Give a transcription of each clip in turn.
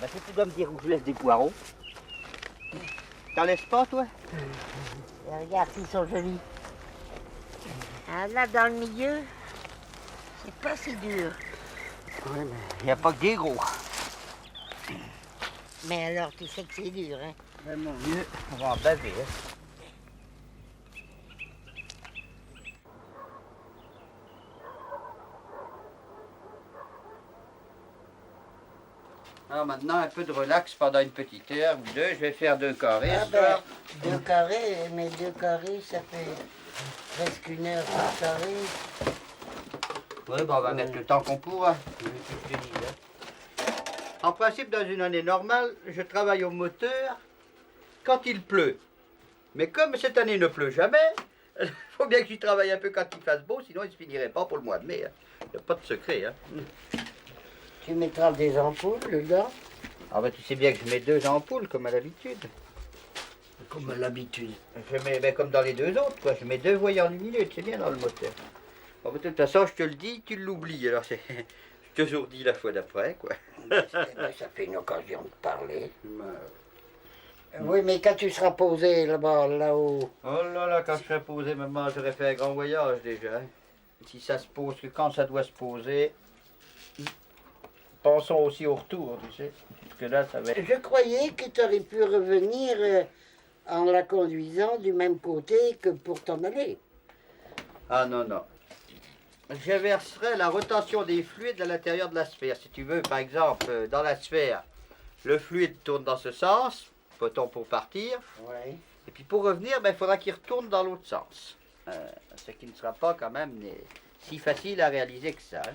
Bah, si tu dois me dire où je laisse des poireaux. T'en laisses pas, toi? Regarde, ils sont jolis. Ah, là, dans le milieu, c'est pas si dur. Oui, mais il n'y a pas que des gros. Mais alors, tu sais que c'est dur, hein? Mais mon vieux, on va en baver, hein. Alors maintenant, un peu de relax pendant une petite heure ou deux. Je vais faire 2 carrés. Ah ben, 2 carrés, mais 2 carrés, ça fait presque 1 heure par carré. Oui, bon, on va mettre le temps qu'on pourra. Je te dis, hein. En principe, dans une année normale, je travaille au moteur quand il pleut. Mais comme cette année ne pleut jamais, il faut bien que j'y travaille un peu quand il fasse beau, sinon il ne se finirait pas pour le mois de mai. Il n'y a pas de secret. Hein. Tu mettras des ampoules dedans? Ah ben tu sais bien que je mets 2 ampoules, comme à l'habitude. Comme à l'habitude. Je mets, ben, comme dans les 2 autres, quoi. Je mets 2 voyants lumineux, c'est bien dans le moteur. Bon, ben, de toute façon, je te le dis, tu l'oublies. Alors c'est... Je te toujours dis la fois d'après, quoi. Ça fait une occasion de parler. Oui, mais quand tu seras posé là-bas, là-haut... Oh là là, quand je serai posé, maman, j'aurais fait un grand voyage déjà. Hein. Si ça se pose, que quand ça doit se poser, pensons aussi au retour, tu sais. Parce que là, ça va être... Je croyais que tu aurais pu revenir en la conduisant du même côté que pour t'en aller. Ah non, non. Je verserai la rotation des fluides à l'intérieur de la sphère. Si tu veux, par exemple, dans la sphère, le fluide tourne dans ce sens, peut-on pour partir. Oui. Et puis pour revenir, ben, il faudra qu'il retourne dans l'autre sens. Ce qui ne sera pas quand même si facile à réaliser que ça. Hein.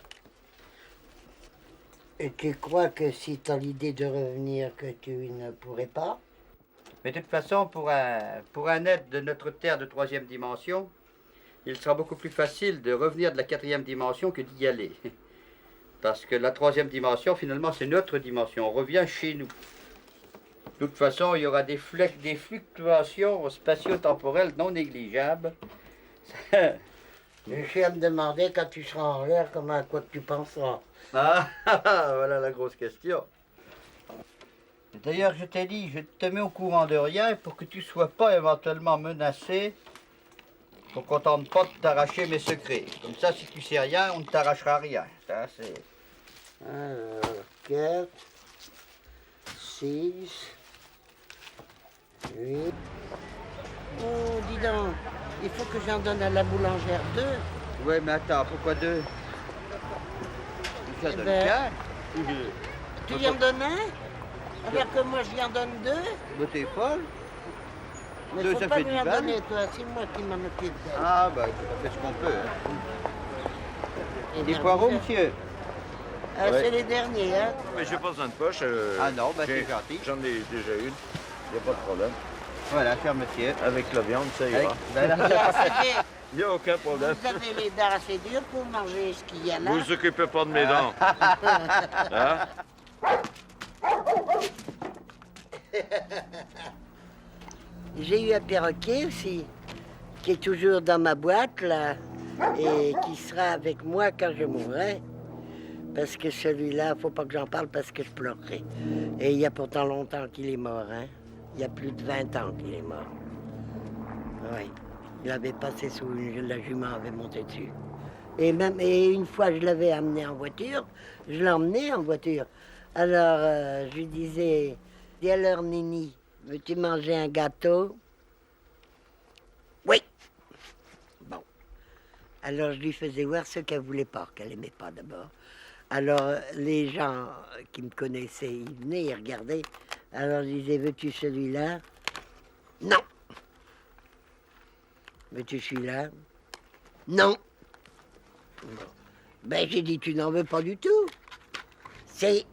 Et tu crois que si tu as l'idée de revenir, que tu ne pourrais pas? Mais de toute façon, pour un être de notre Terre de 3e dimension, il sera beaucoup plus facile de revenir de la 4e dimension que d'y aller. Parce que la 3e dimension, finalement, c'est notre dimension. On revient chez nous. De toute façon, il y aura des fluctuations spatio-temporelles non négligeables. Je suis à me demander, quand tu seras en l'air, comment à quoi tu penseras. Ah, voilà la grosse question. D'ailleurs, je t'ai dit, je te mets au courant de rien pour que tu ne sois pas éventuellement menacé, pour qu'on ne tente pas de t'arracher mes secrets. Comme ça, si tu sais rien, on ne t'arrachera rien. Ça, c'est... Alors, 4, 6, 8... Oh, dis donc, il faut que j'en donne à la boulangère 2. Ouais, mais attends, pourquoi 2? Ça Eh donne ben, qu'un. Tu y en donnes un? Alors que moi, j'y en donne 2. Mais t'es folle. Mais Deux, faut ça pas fait lui du en mal. donner, toi. C'est moi qui m'en occupe d'elle. Ah, bah, on fait ce qu'on peut. Hein. Et Des bien, poireaux, vous- monsieur? Ah, Ouais. c'est les derniers, hein? Mais j'ai pas besoin de poche. Ah non, bah c'est gentil. J'en ai déjà une. Il n'y a pas de problème. Voilà, cher monsieur. Avec la viande, ça Avec- ira. ben là, Il y a assez de- Il n'y a aucun problème. Vous avez les dents assez dures pour manger ce qu'il y a là. Vous vous occupez pas de mes dents. Hein? J'ai eu un perroquet aussi, qui est toujours dans ma boîte là, et qui sera avec moi quand je mourrai. Parce que celui-là, faut pas que j'en parle parce que je pleurerai. Et il y a pourtant longtemps qu'il est mort, hein. Il y a plus de 20 ans qu'il est mort. Oui. Il avait passé sous la jument avait monté dessus. Et une fois, je l'avais amené en voiture. Je l'ai emmené en voiture. Alors, je lui disais, dis alors, Nini, veux-tu manger un gâteau? Oui. Bon. Alors, je lui faisais voir ce qu'elle voulait pas, qu'elle aimait pas d'abord. Alors, les gens qui me connaissaient, ils venaient, ils regardaient. Alors, je disais, veux-tu celui-là? Non. Veux-tu celui-là? Non. Bon. Ben, j'ai dit, tu n'en veux pas du tout. C'est...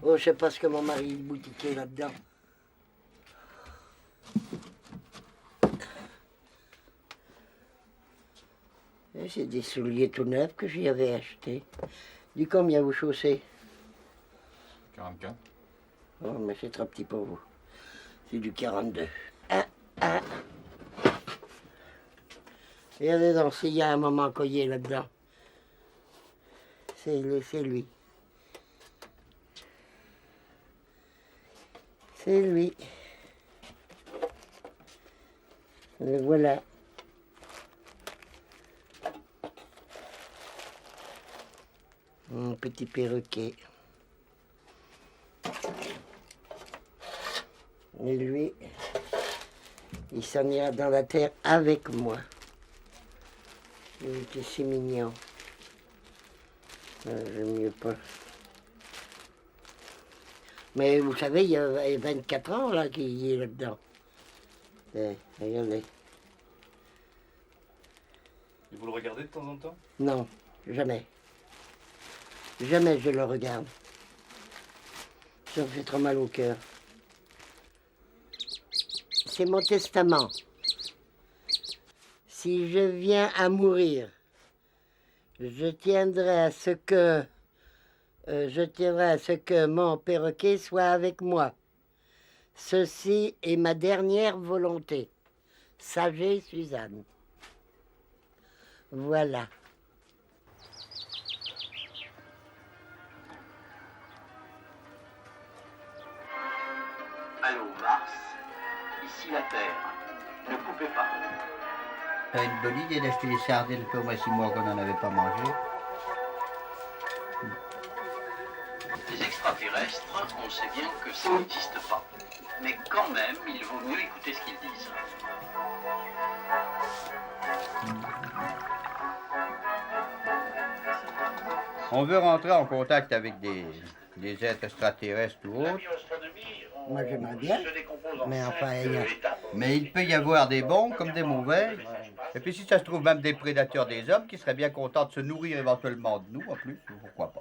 Oh, je sais pas ce que mon mari boutiquait là-dedans. C'est des souliers tout neufs que j'y avais achetés. Du combien vous chaussez? 44. Oh, mais c'est trop petit pour vous. C'est du 42. Ah. Regardez donc s'il y a un moment collier là-dedans. C'est lui. C'est lui. Le voilà. Mon petit perroquet. Et lui, il s'en ira dans la terre avec moi. Il était si mignon. J'aime mieux pas. Mais vous savez, il y a 24 ans là qu'il est là-dedans. Regardez. Et vous le regardez de temps en temps? Non, jamais. Jamais je le regarde. Ça me fait trop mal au cœur. C'est mon testament. Si je viens à mourir, je tiendrai à ce que mon perroquet soit avec moi. Ceci est ma dernière volonté. Sagez, Suzanne. Voilà. Allô, Mars, ici la Terre. Ne coupez pas. C'est une bonne idée d'acheter des sardines, ça fait au moins 6 mois qu'on n'en avait pas mangé. Les extraterrestres, on sait bien que ça n'existe pas. Mais quand même, il vaut mieux écouter ce qu'ils disent. On veut rentrer en contact avec des êtres extraterrestres ou autres, Moi, j'aimerais bien. Mais enfin, mais il peut y avoir des bons comme des mauvais. Et puis si ça se trouve même des prédateurs des hommes qui seraient bien contents de se nourrir éventuellement de nous en plus, pourquoi pas.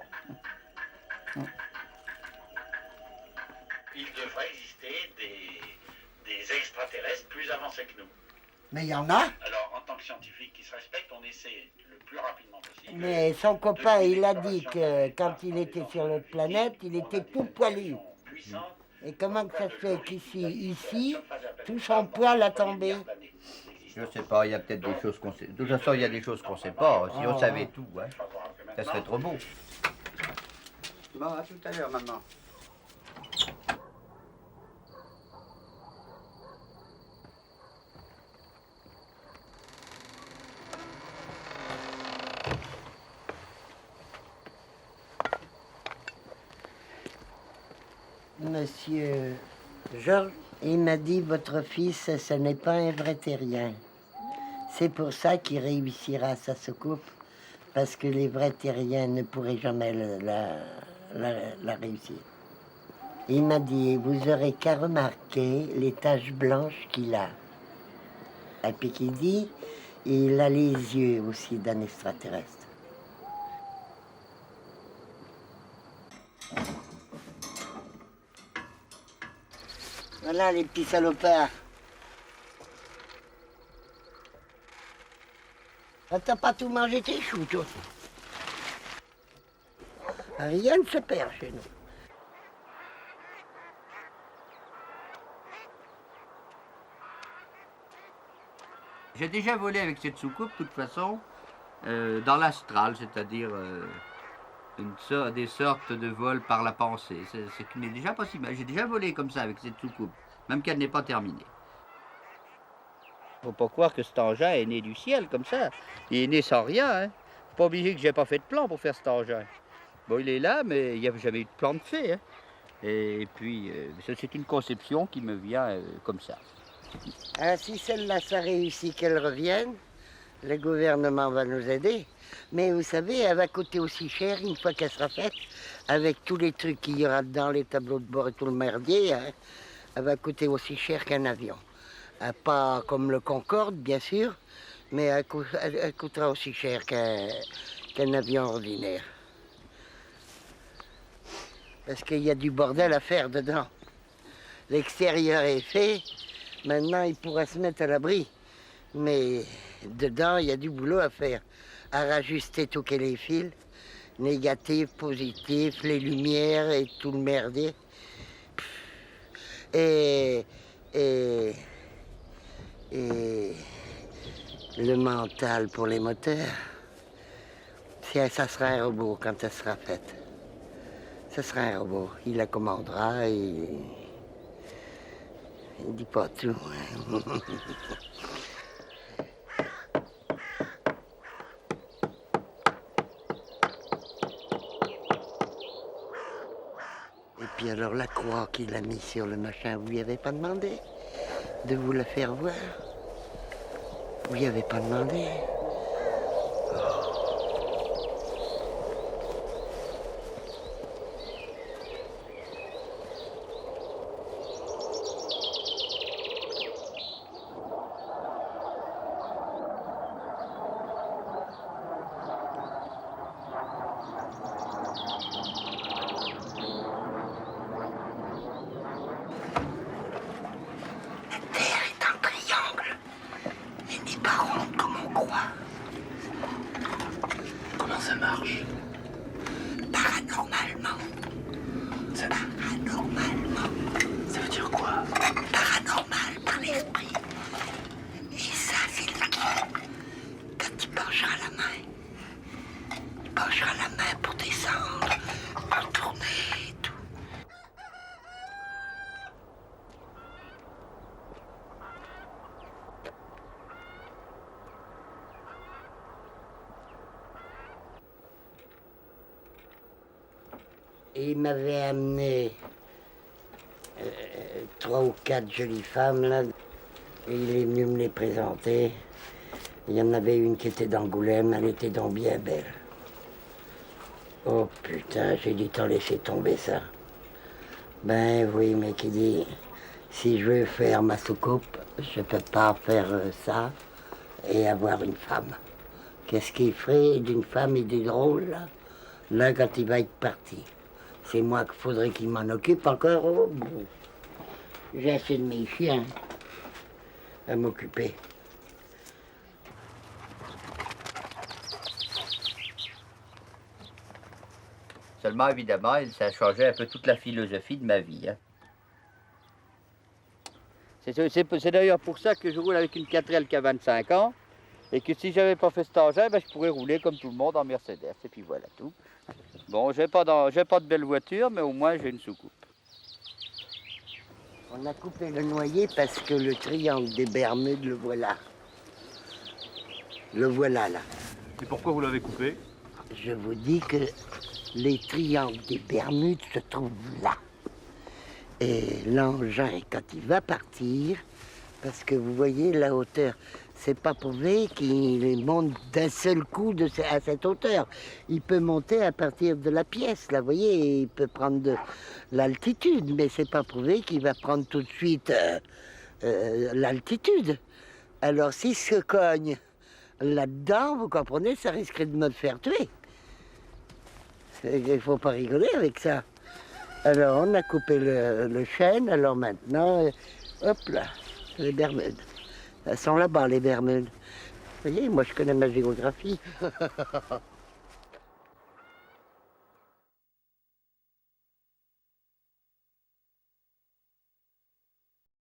Il devrait exister des extraterrestres plus avancés que nous. mais il y en a. Alors, en tant que scientifique qui se respecte, on essaie le plus rapidement possible. Mais son copain, il a dit que quand il était sur notre planète, il était tout poilu. Et comment que ça se fait qu'ici, tout son poil a tombé? Je sais pas, il y a peut-être des choses qu'on sait. De toute façon, il y a des choses qu'on sait pas. Si on savait tout, hein, ça serait trop beau. Bon, à tout à l'heure, maman. Monsieur Georges, il m'a dit, votre fils, ce n'est pas un vrai terrien. C'est pour ça qu'il réussira sa soucoupe, parce que les vrais terriens ne pourraient jamais la réussir. Il m'a dit, vous aurez qu'à remarquer les taches blanches qu'il a. Et puis qu'il dit, il a les yeux aussi d'un extraterrestre. Voilà les petits salopards. Ah, t'as pas tout mangé tes choux, toi. Rien ne se perd chez nous. J'ai déjà volé avec cette soucoupe, de toute façon, dans l'astral, c'est-à-dire des sortes de vols par la pensée. Ce qui m'est déjà possible. J'ai déjà volé comme ça avec cette soucoupe, même qu'elle n'est pas terminée. Faut pas croire que cet engin est né du ciel comme ça. Il est né sans rien. Hein. Pas obligé que j'ai pas fait de plan pour faire cet engin. Bon, il est là, mais il n'y a jamais eu de plan de fait. Hein. Et puis, c'est une conception qui me vient comme ça. Ah, si celle-là, ça réussit qu'elle revienne, le gouvernement va nous aider. Mais vous savez, elle va coûter aussi cher une fois qu'elle sera faite, avec tous les trucs qu'il y aura dedans, les tableaux de bord et tout le merdier. Hein, elle va coûter aussi cher qu'un avion. Pas comme le Concorde, bien sûr, mais elle coûtera aussi cher qu'un avion ordinaire. Parce qu'il y a du bordel à faire dedans. L'extérieur est fait, maintenant il pourra se mettre à l'abri. Mais dedans, il y a du boulot à faire. À rajuster tous les fils, négatifs, positifs, les lumières et tout le merdier. Et le mental pour les moteurs. Ça sera un robot quand ça sera fait. Ça sera un robot. Il la commandera et il dit pas tout. Et puis alors la croix qu'il a mis sur le machin, vous lui avez pas demandé de vous la faire voir? Vous lui avez pas demandé? Comment ça marche? Paranormalement. Paranormalement. Ça veut dire quoi? Paranormal par l'esprit. Et ça, c'est le quand tu pencheras la main. Tu pencheras la main pour descendre, pour tourner et tout. Et il m'avait amené 3 ou 4 jolies femmes, là. Et il est venu me les présenter. Il y en avait une qui était d'Angoulême, elle était donc bien belle. Oh putain, j'ai dit t'en laisser tomber ça. Ben oui, mais qui dit, si je veux faire ma soucoupe, je peux pas faire ça et avoir une femme. Qu'est-ce qu'il ferait d'une femme et du drôle, là? Là, quand il va être parti. C'est moi qu'il faudrait qu'il m'en occupe encore. Oh, j'ai assez de mes chiens à m'occuper. Seulement, évidemment, ça a changé un peu toute la philosophie de ma vie. Hein. C'est d'ailleurs pour ça que je roule avec une 4L qui a 25 ans, et que si j'avais pas fait cet engin, ben, je pourrais rouler comme tout le monde en Mercedes, et puis voilà tout. Bon, j'ai pas de belle voiture, mais au moins j'ai une soucoupe. On a coupé le noyer parce que le triangle des Bermudes, le voilà. Le voilà là. Et pourquoi vous l'avez coupé? Je vous dis que les triangles des Bermudes se trouvent là. Et l'engin, quand il va partir, parce que vous voyez la hauteur, c'est pas prouvé qu'il monte d'un seul coup à cette hauteur. Il peut monter à partir de la pièce, là, vous voyez, il peut prendre de l'altitude, mais c'est pas prouvé qu'il va prendre tout de suite l'altitude. Alors s'il se cogne là-dedans, vous comprenez, ça risquerait de me le faire tuer. Il faut pas rigoler avec ça. Alors on a coupé le chêne, alors maintenant, hop là, les Bermudes. Elles sont là-bas, les Bermudes. Vous voyez, moi je connais ma géographie.